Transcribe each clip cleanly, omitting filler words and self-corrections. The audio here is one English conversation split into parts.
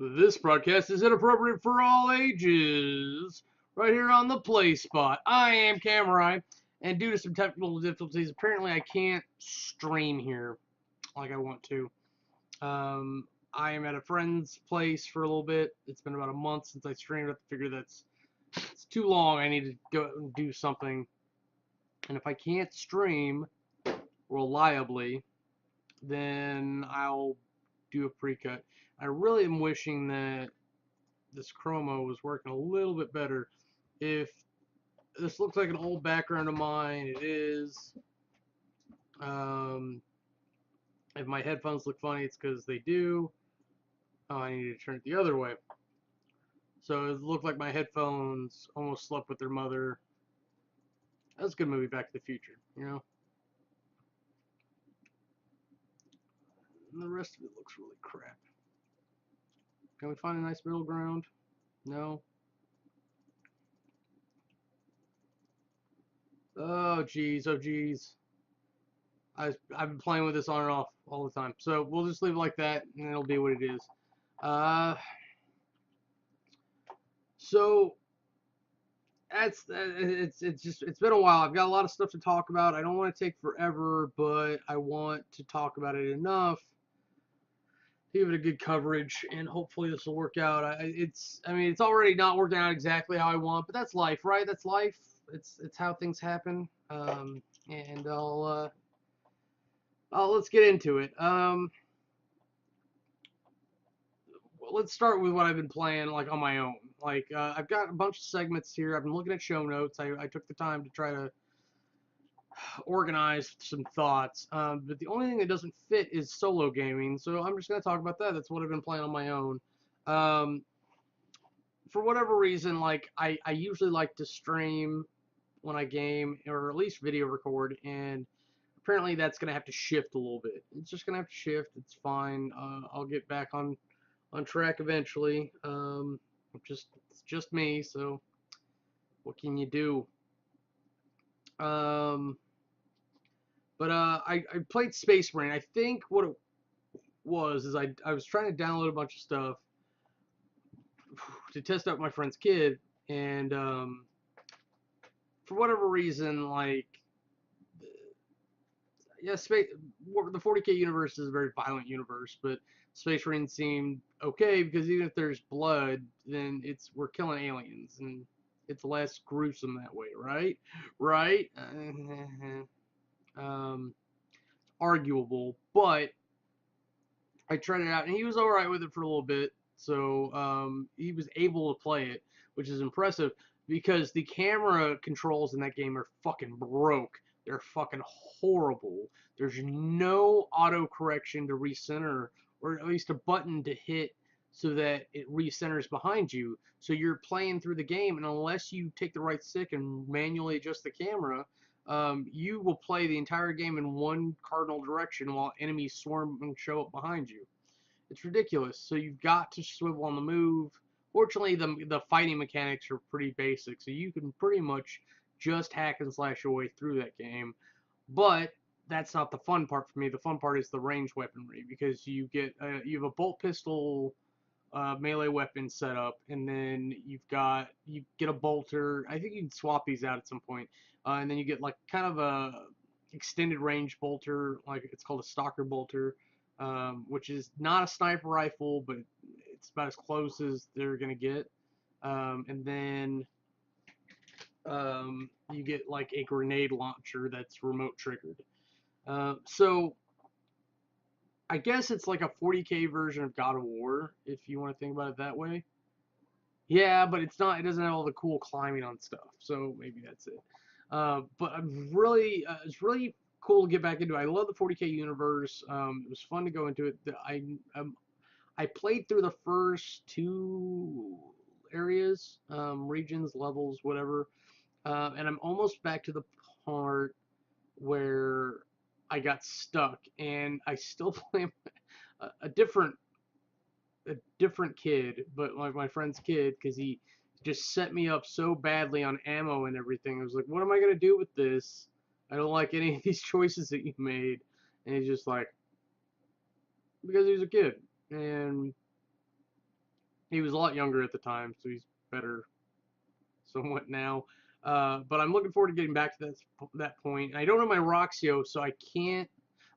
This broadcast is inappropriate for all ages. Right here on the Play Spot. I am Kamurai, and due to some technical difficulties, apparently I can't stream here like I want to. I am at a friend's place for a little bit. It's been about a month since I streamed. I figure it's too long. I need to go and do something. And if I can't stream reliably, then I'll do a pre-cut. I really am wishing that this chroma was working a little bit better. If this looks like an old background of mine, it is. If my headphones look funny, it's because they do. Oh, I need to turn it the other way. So it looked like my headphones almost slept with their mother. That was a good movie, Back to the Future, you know? And the rest of it looks really crap. Can we find a nice middle ground? No? Oh, geez. Oh, geez. I've been playing with this on and off all the time. So we'll just leave it like that, and it'll be what it is. So it's been a while. I've got a lot of stuff to talk about. I don't want to take forever, but I want to talk about it enough to give it a good coverage, and hopefully this will work out. I mean, it's already not working out exactly how I want, but that's life, right? That's life. It's how things happen. And let's get into it. Let's start with what I've been playing like on my own. Like I've got a bunch of segments here. I've been looking at show notes. I took the time to try to organize some thoughts. But the only thing that doesn't fit is solo gaming. So I'm just gonna talk about that. That's what I've been playing on my own. For whatever reason, like I usually like to stream when I game, or at least video record, and apparently that's gonna have to shift a little bit. It's just gonna have to shift. It's fine. I'll get back on track eventually. It's just me, so what can you do? I played Space Marine. I think what it was is I was trying to download a bunch of stuff to test out my friend's kid, and for whatever reason, like yeah, the 40K universe is a very violent universe, but Space Marine seemed okay because even if there's blood, then we're killing aliens, and it's less gruesome that way, right? Right? Arguable, but I tried it out, and he was all right with it for a little bit. So he was able to play it, which is impressive because the camera controls in that game are fucking broke. They're fucking horrible. There's no auto correction to recenter, or at least a button to hit so that it recenters behind you. So you're playing through the game, and unless you take the right stick and manually adjust the camera, you will play the entire game in one cardinal direction while enemies swarm and show up behind you. It's ridiculous. So you've got to swivel on the move. Fortunately, the fighting mechanics are pretty basic, so you can pretty much just hack and slash your way through that game. But that's not the fun part for me. The fun part is the range weaponry, because you have a bolt pistol melee weapon set up, and then you get a bolter. I think you can swap these out at some point, and then you get like kind of a extended range bolter, like it's called a stalker bolter, which is not a sniper rifle, but it's about as close as they're gonna get. And then you get like a grenade launcher that's remote triggered. So I guess it's like a 40K version of God of War, if you want to think about it that way. Yeah, but it's not. It doesn't have all the cool climbing on stuff. So maybe that's it. But it's really cool to get back into it. I love the 40K universe. It was fun to go into it. I played through the first two areas, regions, levels, whatever, and I'm almost back to the part where I got stuck, and I still play a different kid, but like my friend's kid, because he just set me up so badly on ammo and everything. I was like, what am I gonna do with this? I don't like any of these choices that you made. And he's just like, because he's a kid, and He was a lot younger at the time, so he's better somewhat now. But I'm looking forward to getting back to that point. I don't have my Roxio, so I can't.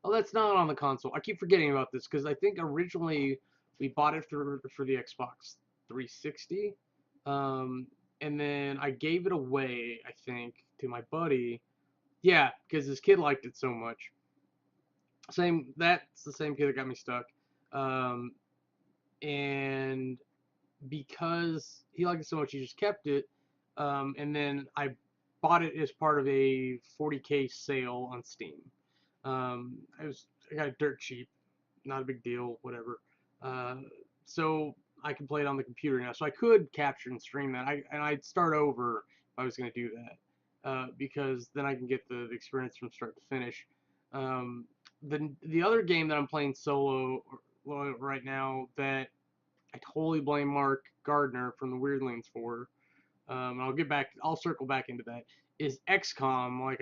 Oh, that's not on the console. I keep forgetting about this because I think originally we bought it for the Xbox 360, um, and then I gave it away. I think to my buddy. Yeah, because his kid liked it so much. That's the same kid that got me stuck. Um, and because he liked it so much, he just kept it. And then I bought it as part of a 40K sale on Steam. I got it dirt cheap, not a big deal, whatever. Uh, so I can play it on the computer now. So I could capture and stream that. I'd start over if I was going to do that, because then I can get the experience from start to finish. Um, the other game that I'm playing solo right now that I totally blame Mark Gardner from the Weirdlings for. I'll circle back into that. Is XCOM like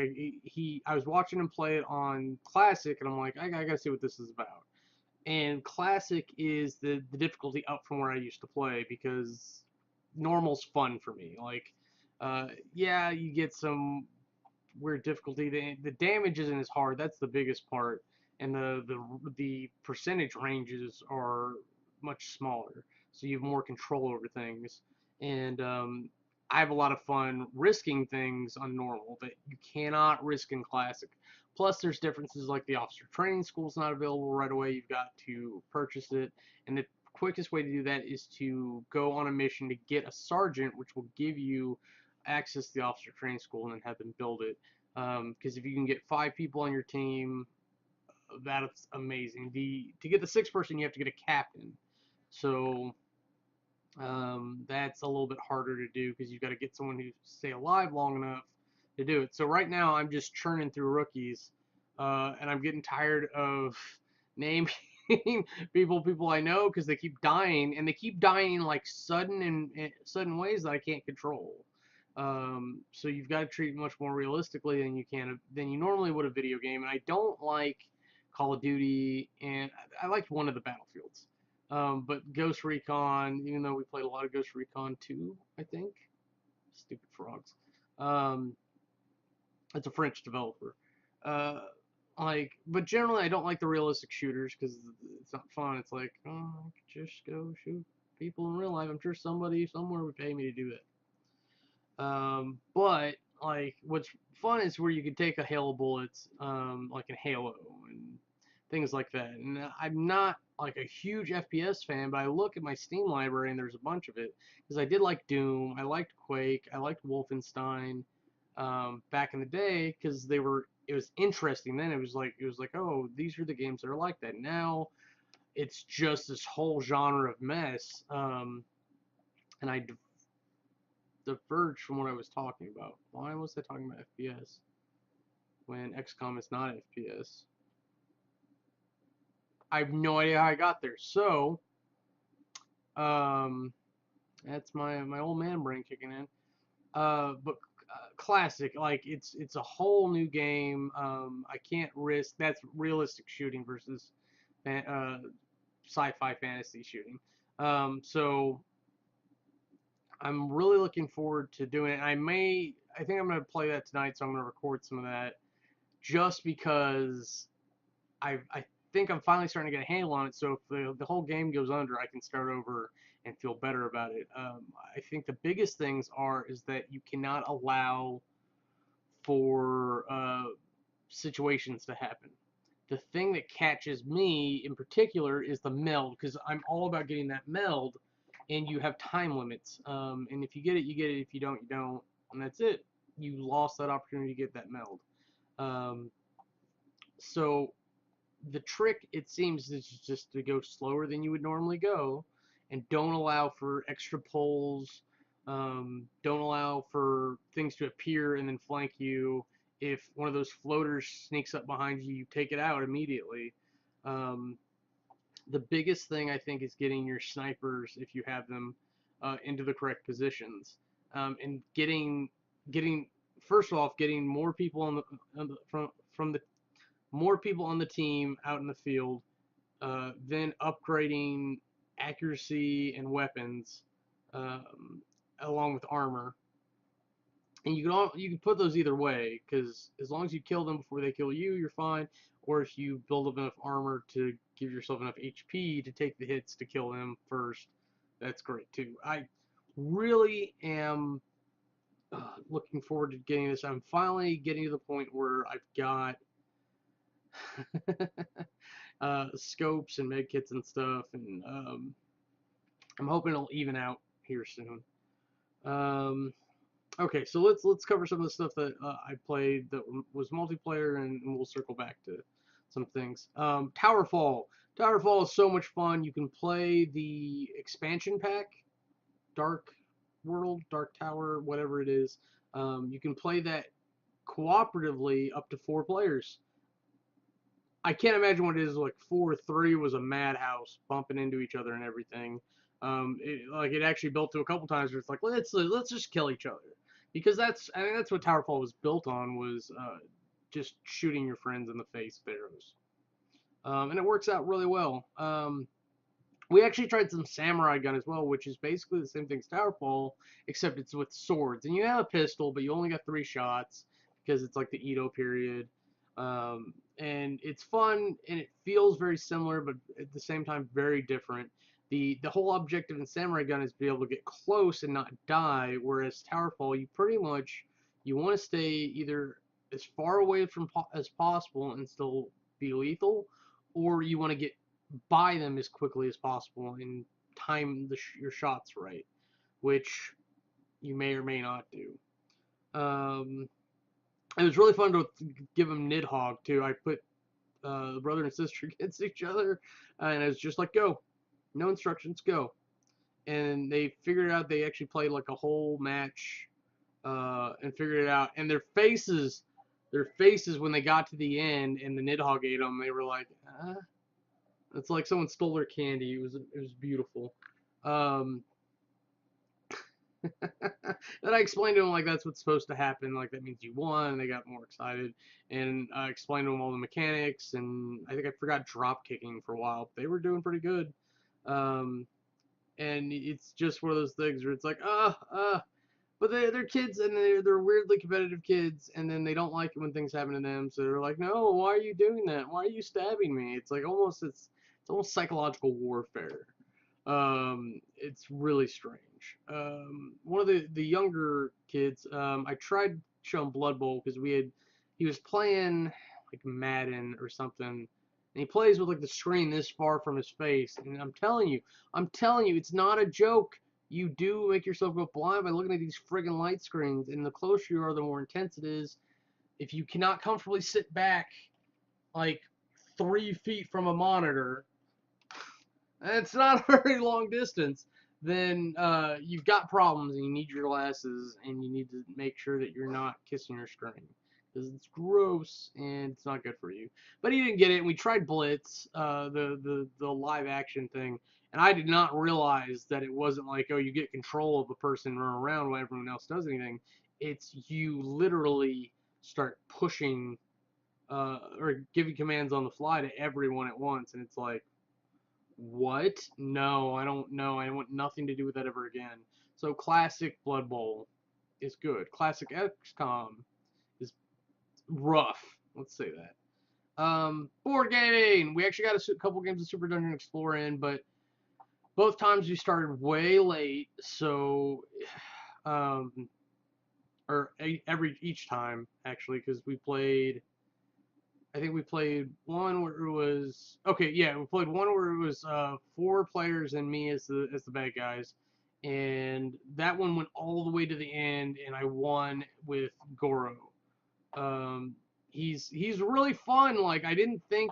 I was watching him play it on Classic, and I'm like, I gotta see what this is about. And Classic is the difficulty up from where I used to play because normal's fun for me. Like, yeah, you get some weird difficulty. The damage isn't as hard. That's the biggest part, and the percentage ranges are much smaller, so you have more control over things. And I have a lot of fun risking things on normal that you cannot risk in classic. Plus, there's differences like the officer training school is not available right away. You've got to purchase it, and the quickest way to do that is to go on a mission to get a sergeant, which will give you access to the officer training school and then have them build it. Because if you can get 5 people on your team, that's amazing. To get the sixth person, you have to get a captain. So that's a little bit harder to do because you've got to get someone who stay alive long enough to do it. So right now I'm just churning through rookies, and I'm getting tired of naming people I know because they keep dying and they keep dying in like sudden ways that I can't control. So you've got to treat it much more realistically than you normally would a video game. And I don't like Call of Duty, and I liked one of the Battlefields. But Ghost Recon, even though we played a lot of Ghost Recon 2, I think. Stupid frogs. Um, it's a French developer. Uh, but generally, I don't like the realistic shooters because it's not fun. It's like, oh, I could just go shoot people in real life. I'm sure somebody somewhere would pay me to do that. But like, what's fun is where you can take a hail of bullets, like in Halo and things like that. And I'm not like a huge FPS fan, but I look at my Steam library and there's a bunch of it because I did like Doom, I liked Quake, I liked Wolfenstein, back in the day because they were. It was interesting then. It was like, oh, these are the games that are like that. Now it's just this whole genre of mess. And I diverged from what I was talking about. Why was I talking about FPS when XCOM is not FPS? I have no idea how I got there. So, um, that's my old man brain kicking in. But classic, like it's a whole new game. I can't risk. That's realistic shooting versus uh, sci-fi fantasy shooting. So I'm really looking forward to doing it. I think I'm gonna play that tonight, so I'm gonna record some of that just because I think I'm finally starting to get a handle on it. So if the whole game goes under, I can start over and feel better about it. I think the biggest things is that you cannot allow for situations to happen. The thing that catches me in particular is the meld because I'm all about getting that meld, and you have time limits. And if you get it, you get it. If you don't, you don't, and that's it. You lost that opportunity to get that meld. Um, so the trick, it seems, is just to go slower than you would normally go, and don't allow for extra pulls. Don't allow for things to appear and then flank you. If one of those floaters sneaks up behind you, you take it out immediately. Um, the biggest thing I think is getting your snipers, if you have them, into the correct positions, and getting first off getting more people from the more people on the team out in the field, then upgrading accuracy and weapons, um, along with armor. And you can put those either way, because as long as you kill them before they kill you, you're fine. Or if you build up enough armor to give yourself enough HP to take the hits to kill them first, that's great too. I really am looking forward to getting this. I'm finally getting to the point where I've got scopes and medkits and stuff, and I'm hoping it'll even out here soon. Um, okay, so let's cover some of the stuff that I played that was multiplayer, and we'll circle back to some things. Towerfall. Towerfall is so much fun. You can play the expansion pack, Dark World, Dark Tower, whatever it is. You can play that cooperatively up to 4 players. I can't imagine what it is like 4-3 was a madhouse bumping into each other and everything. It actually built to a couple times where it's like let's just kill each other, because that's what Towerfall was built on, was just shooting your friends in the face with arrows, and it works out really well. We actually tried some samurai gun as well, which is basically the same thing as Towerfall, except it's with swords. And you have a pistol, but you only got 3 shots because it's like the Edo period. And it's fun, and it feels very similar, but at the same time very different. The whole objective in samurai gun is to be able to get close and not die, whereas Towerfall, you want to stay either as far away from as possible and still be lethal, or you want to get by them as quickly as possible and time your shots right, which you may or may not do. It was really fun to give them Nidhogg too. I put the brother and sister against each other, and it was just like, go, no instructions, go. And they figured out. They actually played like a whole match, and figured it out. And their faces when they got to the end and the Nidhogg ate them, they were like, it's like someone stole their candy. It was beautiful. Um, then I explained to them like that's what's supposed to happen. Like that means you won. And they got more excited, and I explained to them all the mechanics. And I think I forgot drop kicking for a while. But they were doing pretty good. Um, and it's just one of those things where it's like but they're kids, and they're weirdly competitive kids, and then they don't like it when things happen to them. So they're like, no, why are you doing that? Why are you stabbing me? It's like it's almost psychological warfare. It's really strange. One of the younger kids, I tried showing Blood Bowl because he was playing like Madden or something, and he plays with like the screen this far from his face, and I'm telling you, it's not a joke. You do make yourself go blind by looking at these friggin' light screens, and the closer you are, the more intense it is. If you cannot comfortably sit back like 3 feet from a monitor, and it's not a very long distance, then you've got problems, and you need your glasses, and you need to make sure that you're not kissing your screen, because it's gross and it's not good for you. But he didn't get it, and we tried Blitz, the live action thing, and I did not realize that it wasn't like, oh, you get control of a person and run around while everyone else does anything. It's you literally start pushing or giving commands on the fly to everyone at once, and it's like, what? No, I don't know. I want nothing to do with that ever again. So classic Blood Bowl is good. Classic XCOM is rough. Let's say that. Board gaming. We actually got a couple games of Super Dungeon Explorer in, but both times we started way late. So, um, or each time actually, because I think we played one where it was okay. Yeah, we played one where it was 4 players and me as the bad guys, and that one went all the way to the end, and I won with Goro. Um, he's really fun. Like I didn't think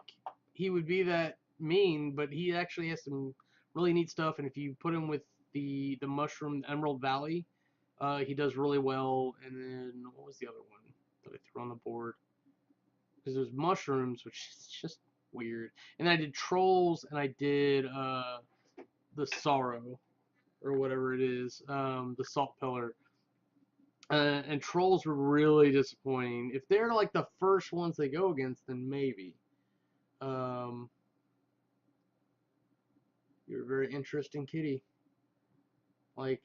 he would be that mean, but he actually has some really neat stuff. And if you put him with the mushroom Emerald Valley, he does really well. And then what was the other one that I threw on the board? Because there's mushrooms, which is just weird. And then I did trolls, and I did the sorrow or whatever it is, the salt pillar. And trolls were really disappointing. If they're like the first ones they go against, then maybe. Um, You're a very interesting kitty. Like,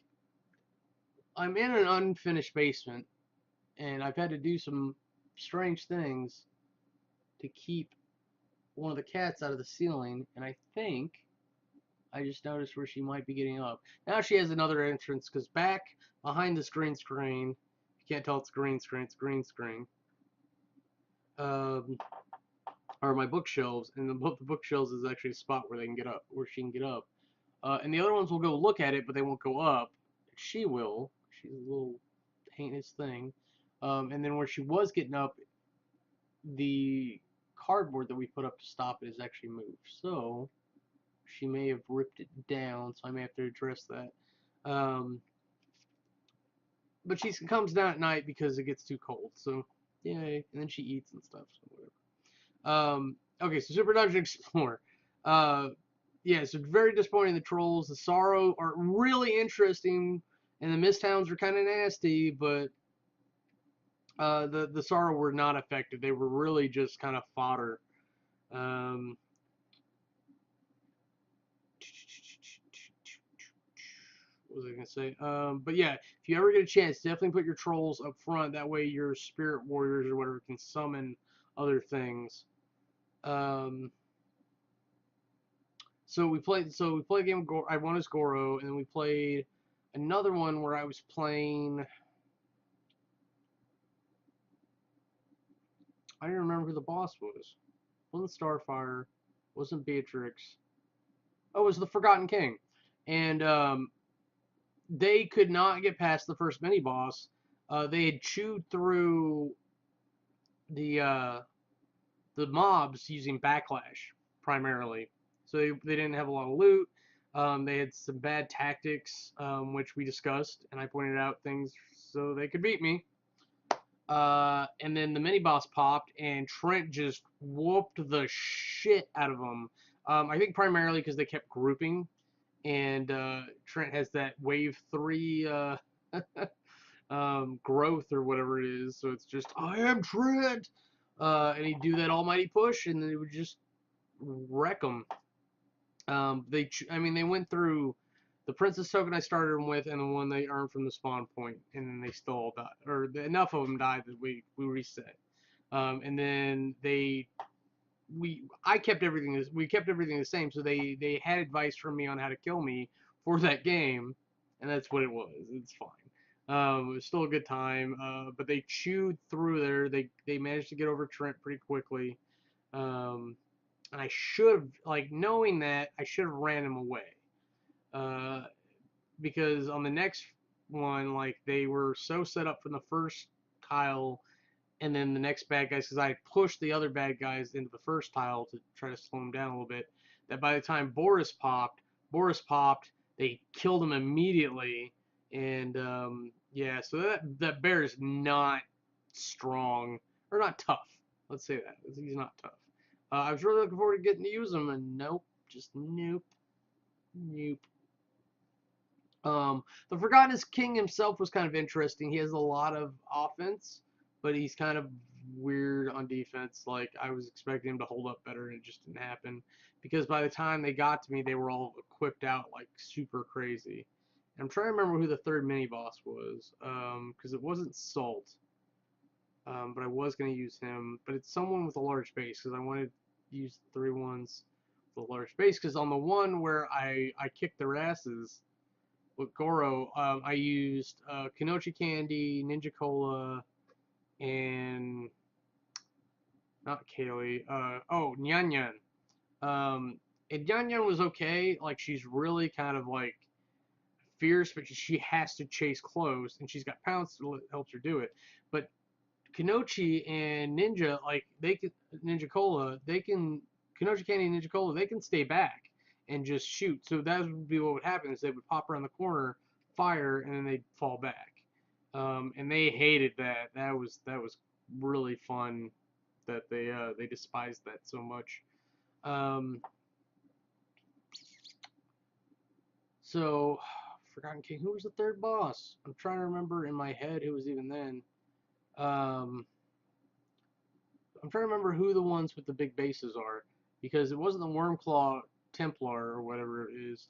I'm in an unfinished basement, and I've had to do some strange things to keep one of the cats out of the ceiling, and I think I just noticed where she might be getting up. Now she has another entrance, because back behind this green screen, you can't tell it's green screen, it's green screen, um, are my bookshelves, and above the bookshelves is actually a spot where they can get up, where she can get up. And the other ones will go look at it, but they won't go up. She will. She's a little heinous thing. And then where she was getting up, the cardboard that we put up to stop it is actually moved. So she may have ripped it down, so I may have to address that. Um, but she comes down at night because it gets too cold. So yay, and then she eats and stuff. So whatever. Okay, so Super Dungeon Explorer. Uh, yeah, so very disappointing. The trolls, the sorrow are really interesting, and the mist hounds are kind of nasty, but the sorrow were not effective. They were really just kind of fodder. Um, what was I gonna say? But yeah, if you ever get a chance, definitely put your trolls up front. That way, your spirit warriors or whatever can summon other things. Um, so we played. So we played a game of I won as Goro, and then we played another one where I was playing. I don't remember who the boss was. Wasn't Starfire. Wasn't Beatrix. Oh, it was the Forgotten King. And they could not get past the first mini boss. They had chewed through the uh, the mobs using backlash primarily. So they didn't have a lot of loot. They had some bad tactics, which we discussed, and I pointed out things so they could beat me. And then the mini boss popped, and Trent just whooped the shit out of them. I think primarily because they kept grouping, and Trent has that wave 3 growth or whatever it is. So it's just, I am Trent! And he'd do that almighty push, and then it would just wreck them. I mean, they went through the Princess token I started them with, and the one they earned from the spawn point, and then they still all died, or enough of them died that we reset. And then I kept everything. We kept everything the same, so they had advice from me on how to kill me for that game, and that's what it was. It's fine. It was still a good time, but they chewed through there. They managed to get over Trent pretty quickly. Um, and I should have, like, knowing that, I should have ran him away. Uh, because on the next one, like, they were so set up from the first tile, and then the next bad guys, because I pushed the other bad guys into the first tile to try to slow them down a little bit, that by the time Boris popped, they killed him immediately, and yeah, so that bear is not strong, or not tough. Let's say that. He's not tough. I was really looking forward to getting to use him, and nope, just nope, nope. The Forgotten King himself was kind of interesting. He has a lot of offense, but he's kind of weird on defense. Like, I was expecting him to hold up better, and it just didn't happen. Because by the time they got to me, they were all equipped out like super crazy. And I'm trying to remember who the third mini boss was, because it wasn't Salt. But I was going to use him. But it's someone with a large base, because I wanted to use the 3 ones with a large base. Because on the one where I kicked their asses with Goro, I used Kanochi Candy, Ninja Cola, and not Kaylee. Nyan Nyan. And Nyan Nyan was okay. Like, she's really kind of like fierce, but she has to chase close, and she's got pounce that helps her do it. But Kanochi and Ninja, like, they can Ninja Cola, they can Kanochi Candy and Ninja Cola, they can stay back and just shoot. So that would be what would happen is they would pop around the corner, fire, and then they'd fall back. And they hated that. That was really fun. That they despised that so much. Um, so Forgotten King. Who was the third boss? I'm trying to remember in my head who was even then. Um, I'm trying to remember who the ones with the big bases are, because it wasn't the Wormclaw Templar or whatever it is.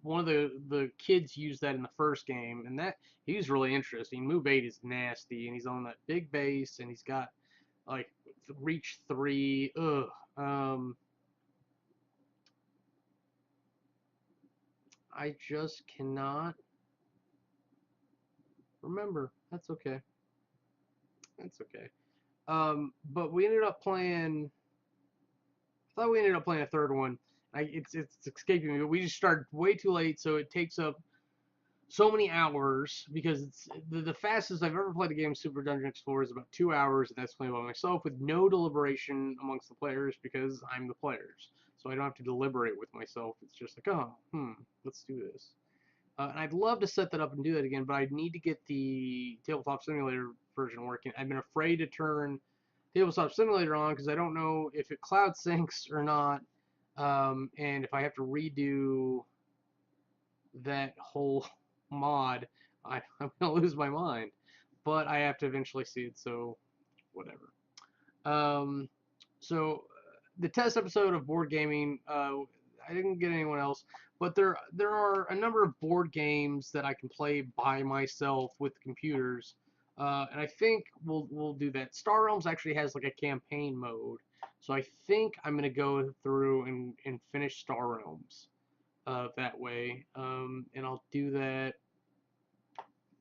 One of the kids used that in the first game, and that he was really interesting. Move 8 is nasty, and he's on that big base, and he's got like reach 3. Ugh. I just cannot remember. That's okay. That's okay. But we ended up playing. I thought we ended up playing a third one. It's escaping me, but we just started way too late, so it takes up so many hours because it's the fastest I've ever played a game Super Dungeon Explorer is about 2 hours, and that's playing by myself with no deliberation amongst the players because I'm the players. So I don't have to deliberate with myself. It's just like, oh, let's do this. And I'd love to set that up and do that again, but I need to get the Tabletop Simulator version working. I've been afraid to turn Tabletop Simulator on because I don't know if it cloud syncs or not, and if I have to redo that whole mod, I'm gonna lose my mind. But I have to eventually see it, so whatever. Um, so the test episode of board gaming, I didn't get anyone else, but there are a number of board games that I can play by myself with computers, and I think we'll do that. Star Realms actually has like a campaign mode, so I think I'm gonna go through and finish Star Realms that way, and I'll do that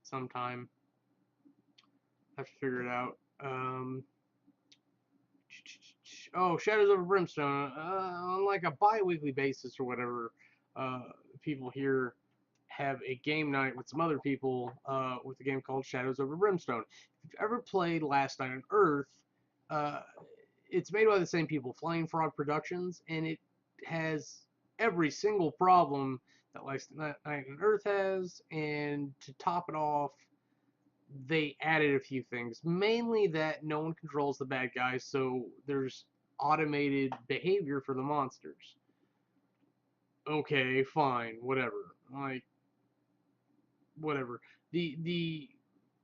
sometime. I have to figure it out. Oh, Shadows over Brimstone. On like a bi-weekly basis or whatever, uh, people here have a game night with some other people with a game called Shadows over Brimstone. If you've ever played Last Night on Earth, uh, it's made by the same people, Flying Frog Productions, and it has every single problem that Last Night on Earth has, and to top it off, they added a few things. Mainly that no one controls the bad guys, so there's automated behavior for the monsters. Okay, fine, whatever. Like whatever. The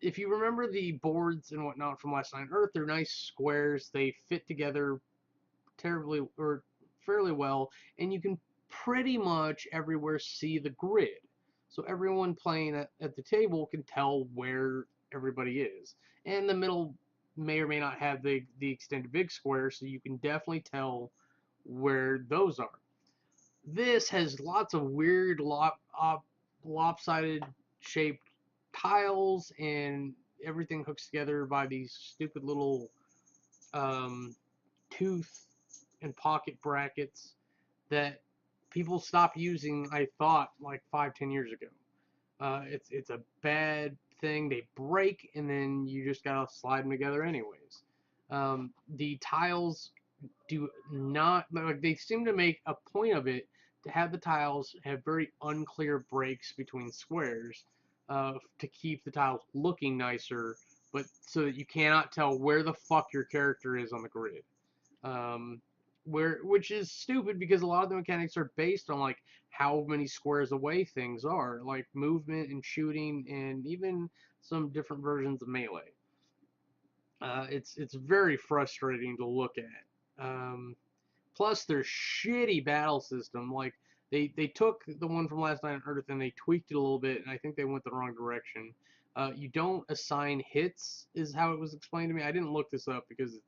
if you remember the boards and whatnot from Last Night on Earth, they're nice squares. They fit together terribly or fairly well, and you can pretty much everywhere see the grid. So everyone playing at the table can tell where everybody is. And the middle may or may not have the extended big square, so you can definitely tell where those are. This has lots of weird lopsided shaped tiles, and everything hooks together by these stupid little um, tooth and pocket brackets that people stopped using, I thought, like 5-10 years ago. It's a bad thing. They break, and then you just gotta slide them together anyways. The tiles do not like they seem to make a point of it to have the tiles have very unclear breaks between squares to keep the tiles looking nicer, but so that you cannot tell where the fuck your character is on the grid. Um, which is stupid because a lot of the mechanics are based on like how many squares away things are, like movement and shooting, and even some different versions of melee. It's very frustrating to look at. Plus, their shitty battle system, like they took the one from Last Night on Earth and they tweaked it a little bit, and I think they went the wrong direction. You don't assign hits, is how it was explained to me. I didn't look this up because it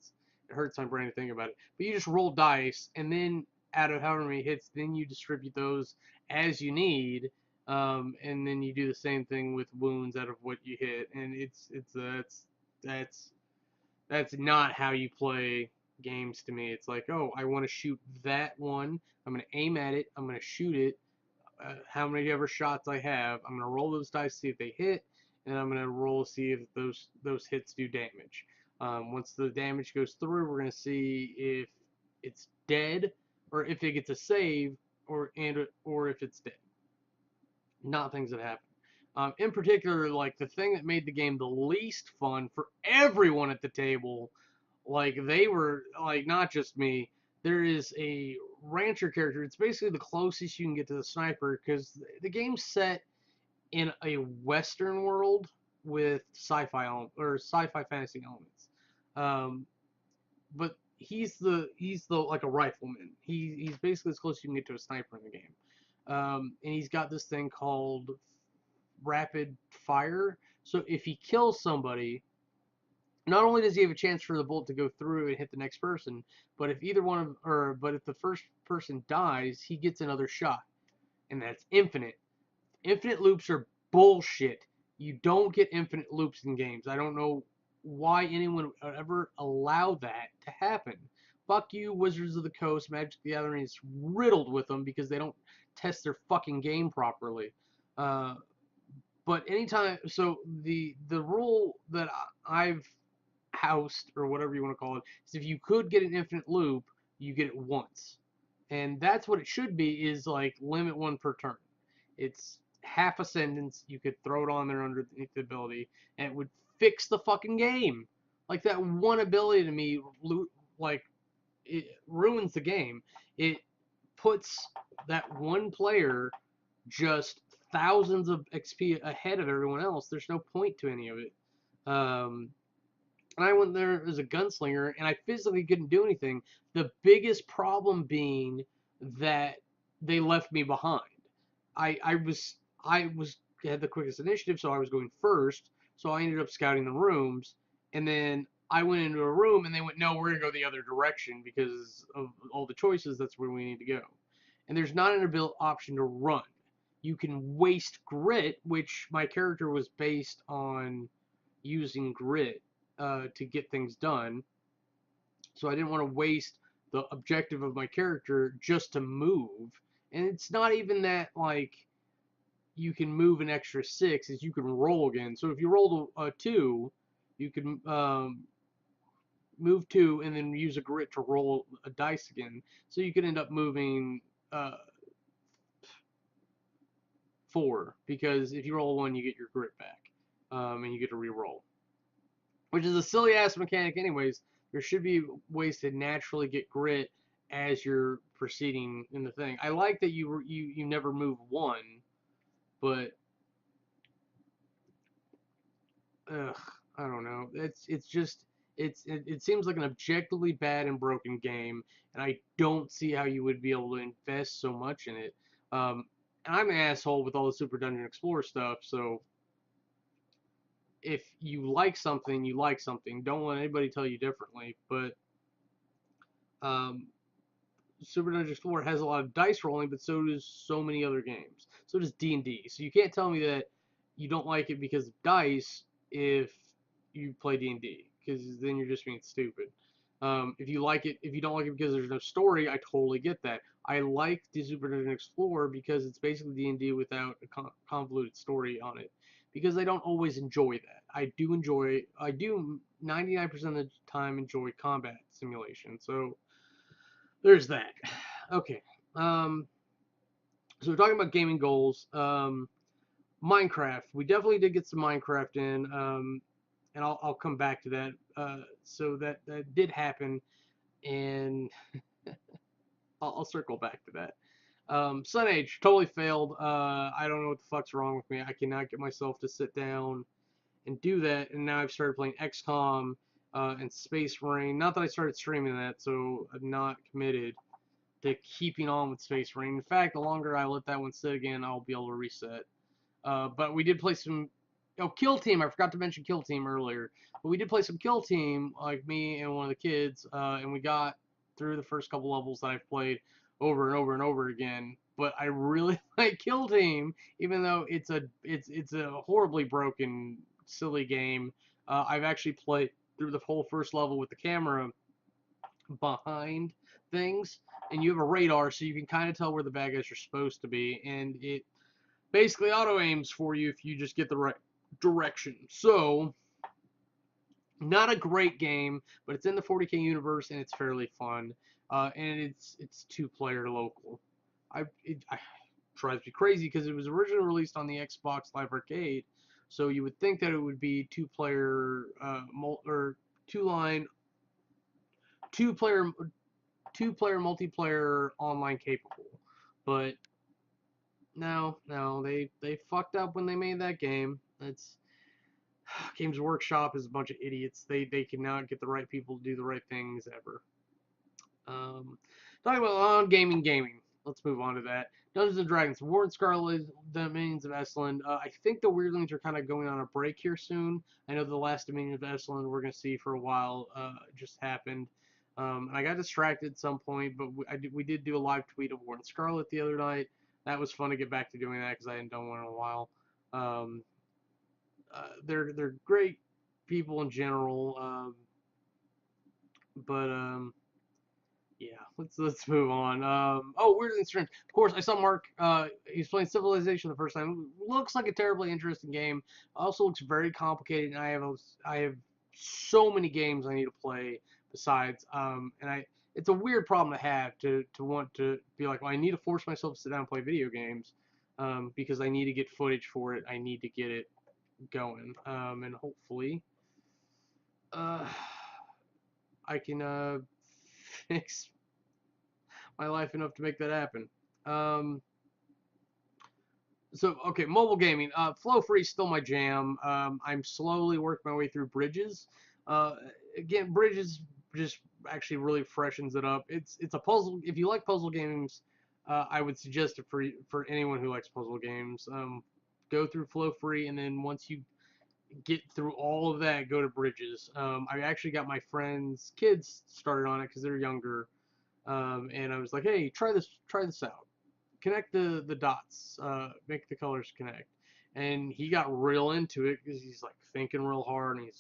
hurts my brain to think about it. But you just roll dice, and then out of however many hits, then you distribute those as you need, and then you do the same thing with wounds out of what you hit, and that's that's not how you play games to me. It's like, oh, I want to shoot that one. I'm going to aim at it. I'm going to shoot it. How many ever shots I have. I'm going to roll those dice, see if they hit, and I'm going to roll to see if those hits do damage. Once the damage goes through, we're going to see if it's dead or if it gets a save or if it's dead. Not things that happen. In particular, like the thing that made the game the least fun for everyone at the table, like they were like not just me. There is a rancher character. It's basically the closest you can get to the sniper because the game's set in a Western world with sci-fi or sci-fi fantasy elements. Um, but he's the like a rifleman. He's basically as close as you can get to a sniper in the game. And he's got this thing called rapid fire. So if he kills somebody, not only does he have a chance for the bullet to go through and hit the next person, but if either one of or but if the first person dies, he gets another shot, and that's infinite. Infinite loops are bullshit. You don't get infinite loops in games. I don't know why anyone would ever allow that to happen. Fuck you, Wizards of the Coast. Magic the Gathering is riddled with them because they don't test their fucking game properly. Uh, but anytime, so the rule that I've housed or whatever you want to call it is if you could get an infinite loop, you get it once, and that's what it should be. Is like limit one per turn. It's half a sentence. You could throw it on there underneath the ability, and it would fix the fucking game. Like that one ability to me, like it ruins the game. It puts that one player just thousands of XP ahead of everyone else. There's no point to any of it. Um, and I went there as a gunslinger, and I physically couldn't do anything. The biggest problem being that they left me behind. I was had the quickest initiative, so I was going first. So I ended up scouting the rooms, and then I went into a room, and they went, "No, we're gonna go the other direction because of all the choices. That's where we need to go." And there's not an ability option to run. You can waste grit, which my character was based on using grit to get things done. So I didn't want to waste the objective of my character just to move. And it's not even that like you can move an extra six, is you can roll again. So if you rolled a two, you can move two and then use a grit to roll a dice again. So you could end up moving four because if you roll a one, you get your grit back, and you get to re-roll, which is a silly ass mechanic anyways. There should be ways to naturally get grit as you're proceeding in the thing. I like that you never move one, but ugh, I don't know. It's just it seems like an objectively bad and broken game, and I don't see how you would be able to invest so much in it. And I'm an asshole with all the Super Dungeon Explorer stuff, so if you like something, you like something. Don't let anybody tell you differently. But um, Super Dungeon Explorer has a lot of dice rolling, but so does so many other games. So does D&D. So you can't tell me that you don't like it because of dice if you play D&D, because then you're just being stupid. If you like it, if you don't like it because there's no story, I totally get that. I like the Super Dungeon Explorer because it's basically D&D without a convoluted story on it. Because I don't always enjoy that. I do 99% of the time enjoy combat simulation. So there's that. Okay. Um, so we're talking about gaming goals. Minecraft. We definitely did get some Minecraft in, and I'll come back to that. So that did happen, and I'll circle back to that. Sun Age totally failed. I don't know what the fuck's wrong with me. I cannot get myself to sit down and do that. And now I've started playing XCOM and Space Marine. Not that I started streaming that, so I'm not committed to keeping on with Space Marine. In fact, the longer I let that one sit again, I'll be able to reset. But we did play some. Oh, Kill Team. I forgot to mention Kill Team earlier. But we did play some Kill Team, like me and one of the kids, and we got through the first couple levels that I've played over and over and over again. But I really like Kill Team, even though it's a horribly broken, silly game. I've actually played through the whole first level with the camera behind things, and you have a radar, so you can kind of tell where the bad guys are supposed to be, and it basically auto aims for you if you just get the right direction. So, not a great game, but it's in the 40K universe and it's fairly fun. And it's two-player local. I drives me crazy because it was originally released on the Xbox Live Arcade, so you would think that it would be two-player or two-line two-player two-player multiplayer online capable, but no, they fucked up when they made that game. That's Games Workshop is a bunch of idiots. They cannot get the right people to do the right things ever. Um, Talking about gaming. Let's move on to that. Dungeons and Dragons, War and Scarlet, Dominions of Esland. I think the Weirdlings are kind of going on a break here soon. I know the last Dominion of Esland we're going to see for a while just happened. I got distracted at some point, but we did do a live tweet of War and Scarlet the other night. That was fun to get back to doing that because I hadn't done one in a while. Um, they're great people in general, but yeah, let's move on. Oh, Weird and Strange. Of course, I saw Mark. He's playing Civilization the first time. Looks like a terribly interesting game. Also looks very complicated, and I have so many games I need to play besides. And I it's a weird problem to have to want to be like, well, I need to force myself to sit down and play video games, because I need to get footage for it. I need to get it going, and hopefully, uh, I can fix my life enough to make that happen. Um, so okay, mobile gaming. Flow free is still my jam. I'm slowly working my way through Bridges. Uh, Again, Bridges just actually really freshens it up. It's a puzzle. If you like puzzle games, I would suggest it for anyone who likes puzzle games. Go through Flow free, and then once you get through all of that, go to Bridges. I actually got my friends' kids started on it because they're younger, and I was like, hey, try this out. Connect the dots, make the colors connect. And he got real into it because he's like thinking real hard, and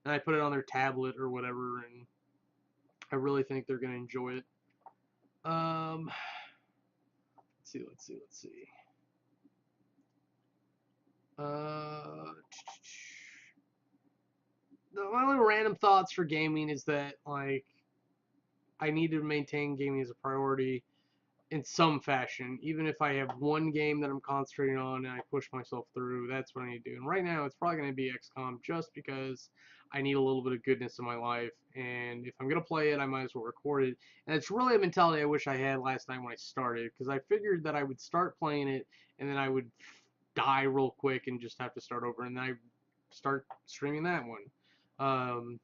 I put it on their tablet or whatever, and I really think they're gonna enjoy it. Let's see. Uh, my only random thoughts for gaming is that like I need to maintain gaming as a priority in some fashion. Even if I have one game that I'm concentrating on and I push myself through, that's what I need to do. And right now, it's probably going to be XCOM just because I need a little bit of goodness in my life. And if I'm going to play it, I might as well record it. And it's really a mentality I wish I had last night when I started, because I figured that I would start playing it and then I would die real quick and just have to start over. And then I start streaming that one. Um,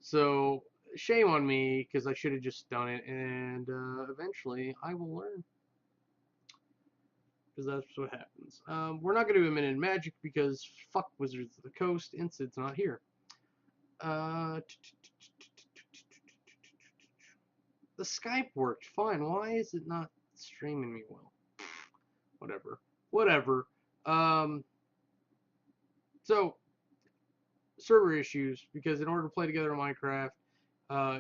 so shame on me because I should have just done it, and eventually I will learn because that's what happens. We're not going to do a minute in Magic because fuck Wizards of the Coast. Incid's not here. The Skype worked fine. Why is it not streaming me well? Whatever. Whatever. Um, so server issues because in order to play together in Minecraft,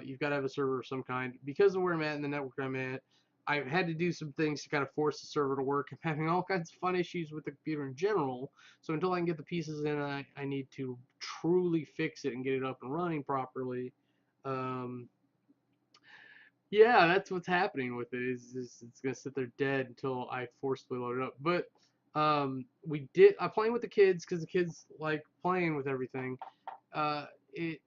you've got to have a server of some kind. Because of where I'm at and the network I'm at, I've had to do some things to kind of force the server to work. I'm having all kinds of fun issues with the computer in general. So until I can get the pieces in, I need to truly fix it and get it up and running properly. Um, yeah, that's what's happening with it. Is it's gonna sit there dead until I forcibly load it up. But I'm playing with the kids because the kids like playing with everything. It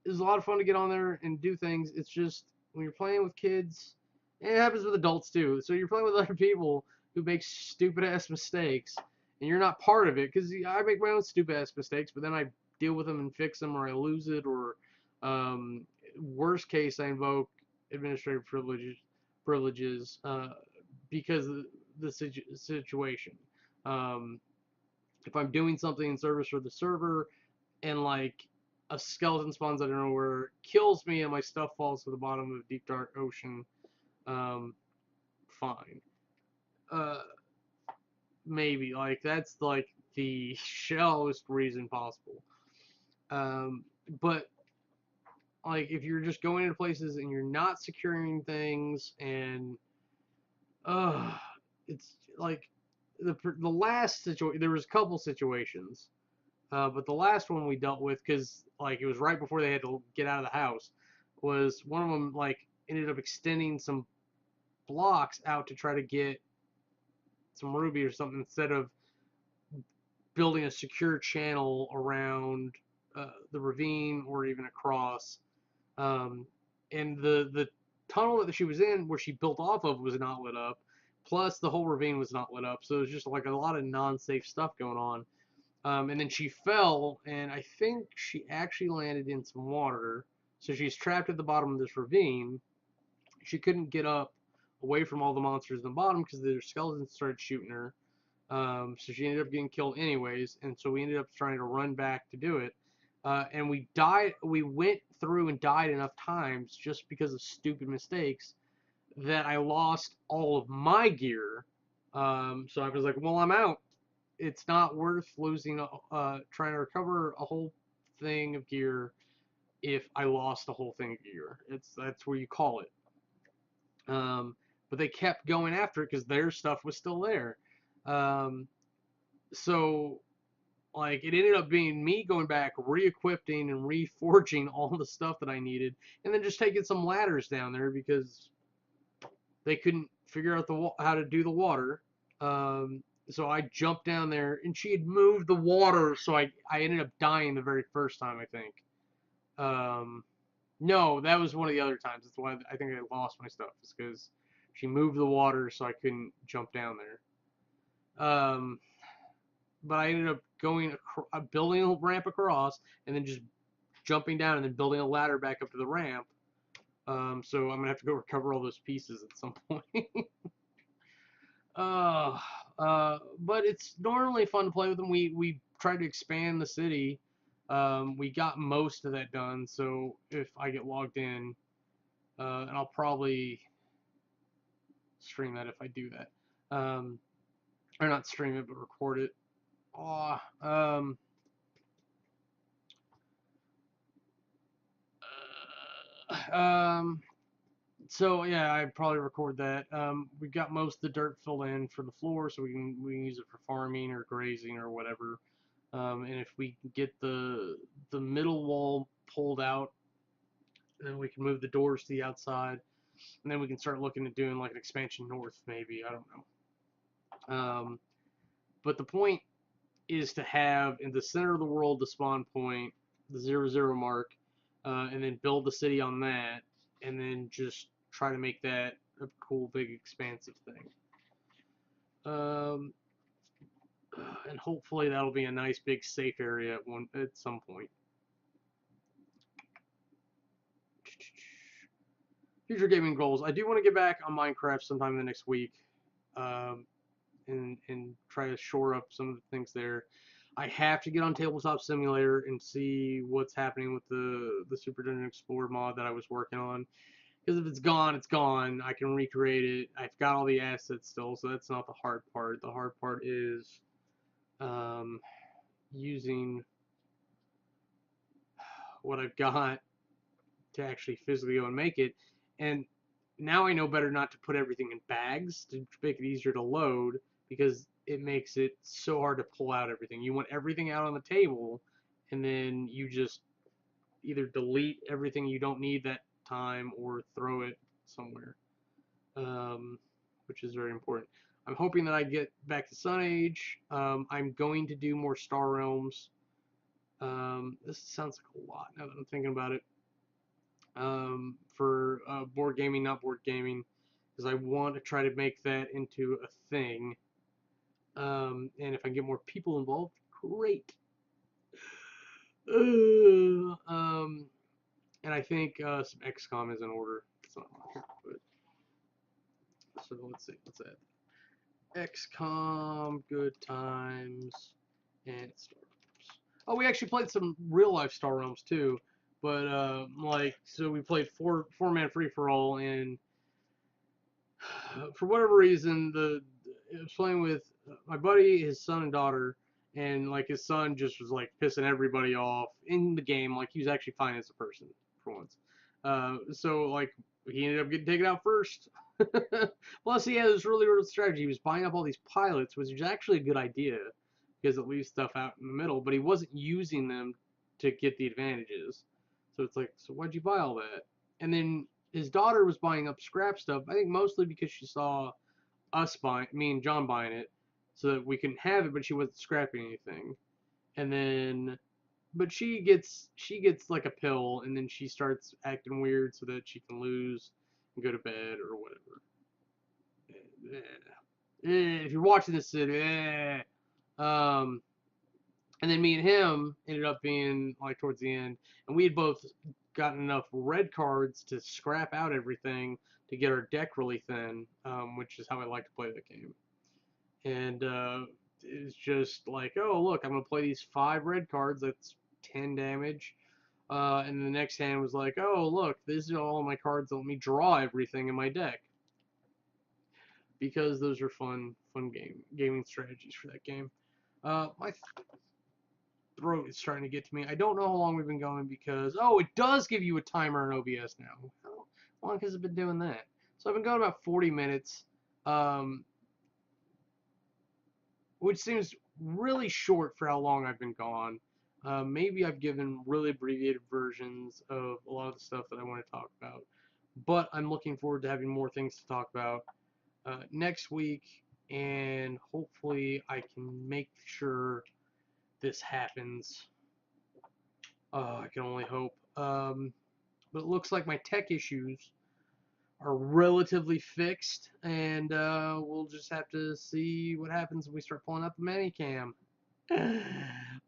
is a lot of fun to get on there and do things. It's just when you're playing with kids, and it happens with adults too. So you're playing with other people who make stupid ass mistakes, and you're not part of it because I make my own stupid ass mistakes, but then I deal with them and fix them, or I lose it, or um, worst case I invoke administrative privileges because of the situation. Um, if I'm doing something in service for the server and like a skeleton spawns out of nowhere, kills me, and my stuff falls to the bottom of the deep dark ocean, um, fine. Uh, Maybe like that's like the shallowest reason possible. Um, but like if you're just going into places and you're not securing things and uh it's like the last situation there was a couple situations. But the last one we dealt with, because like it was right before they had to get out of the house, was one of them like ended up extending some blocks out to try to get some ruby or something instead of building a secure channel around the ravine or even across. Um, and the tunnel that she was in, where she built off of, was not lit up. Plus, the whole ravine was not lit up, so it was just like a lot of non-safe stuff going on. And then she fell, and I think she actually landed in some water. So she's trapped at the bottom of this ravine. She couldn't get up away from all the monsters in the bottom because their skeletons started shooting her. So she ended up getting killed anyways, and so we ended up trying to run back to do it. And we died. We went through and died enough times just because of stupid mistakes that I lost all of my gear. So I was like, well, I'm out. It's not worth losing, trying to recover a whole thing of gear if I lost a whole thing of gear. That's where you call it. Um, but they kept going after it because their stuff was still there. Um, so like it ended up being me going back, re-equipping and reforging all the stuff that I needed, and then just taking some ladders down there because they couldn't figure out how to do the water. So I jumped down there, and she had moved the water, so I ended up dying the very first time, I think. Um, no, that was one of the other times. That's why I think I lost my stuff. It's because she moved the water, so I couldn't jump down there. But I ended up building a ramp across, and then just jumping down, and then building a ladder back up to the ramp. So I'm gonna have to go recover all those pieces at some point. uh, but it's normally fun to play with them. We tried to expand the city. We got most of that done. So if I get logged in, and I'll probably stream that if I do that. Or not stream it, but record it. Oh, um, so yeah, I'd probably record that. We got most of the dirt filled in for the floor, so we can use it for farming or grazing or whatever. And if we get the middle wall pulled out, then we can move the doors to the outside, and then we can start looking at doing like an expansion north, maybe. I don't know. But the point is to have in the center of the world the spawn point, the 0, 0 mark, and then build the city on that, and then just try to make that a cool, big, expansive thing. Um, and hopefully that'll be a nice, big, safe area at some point. Future gaming goals. I do want to get back on Minecraft sometime in the next week, um, and try to shore up some of the things there. I have to get on Tabletop Simulator and see what's happening with the Super Dungeon Explorer mod that I was working on. Because if it's gone, it's gone. I can recreate it. I've got all the assets still, so that's not the hard part. The hard part is um, using what I've got to actually physically go and make it. And now I know better not to put everything in bags to make it easier to load because it makes it so hard to pull out everything. You want everything out on the table, and then you just either delete everything you don't need that time or throw it somewhere, which is very important. I'm hoping that I get back to Sun Age. I'm going to do more Star Realms. This sounds like a lot now that I'm thinking about it. For board gaming, not board gaming, because I want to try to make that into a thing. And if I get more people involved, great. And I think some XCOM is in order. It's not on here, but so let's see, what's that? XCOM, Good Times, and Star Realms. Oh, we actually played some real life Star Realms too, but so we played four man free for all, and for whatever reason, I was playing with my buddy, his son and daughter, and like his son just was like pissing everybody off in the game. Like he was actually fine as a person for once. So like he ended up getting taken out first. Plus, he had this really weird strategy. He was buying up all these pilots, which was actually a good idea because it leaves stuff out in the middle, but he wasn't using them to get the advantages. So it's like, so why'd you buy all that? And then his daughter was buying up scrap stuff. I think mostly because she saw me and John buying it, so that we can have it, but she wasn't scrapping anything. And then, but she gets like a pill, and then she starts acting weird so that she can lose and go to bed or whatever. If you're watching this, um, And then me and him ended up being like towards the end, and we had both gotten enough red cards to scrap out everything to get our deck really thin, which is how I like to play that game. And it's just like, oh look, I'm gonna play these 5 red cards. That's 10 damage. And the next hand was like, oh look, these are all my cards that let me draw everything in my deck, because those are fun gaming strategies for that game. My throat is starting to get to me. I don't know how long we've been going because, oh, it does give you a timer in OBS now. How long has it been doing that? So I've been going about 40 minutes, um, which seems really short for how long I've been gone. Maybe I've given really abbreviated versions of a lot of the stuff that I want to talk about, but I'm looking forward to having more things to talk about next week, and hopefully I can make sure this happens. I can only hope. But it looks like my tech issues are relatively fixed, and we'll just have to see what happens when we start pulling out the Manicam.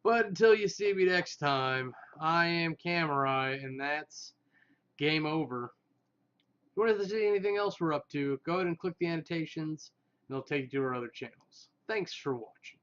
But until you see me next time, I am Kamurai, and that's game over. If you want to see anything else we're up to, go ahead and click the annotations, and they'll take you to our other channels. Thanks for watching.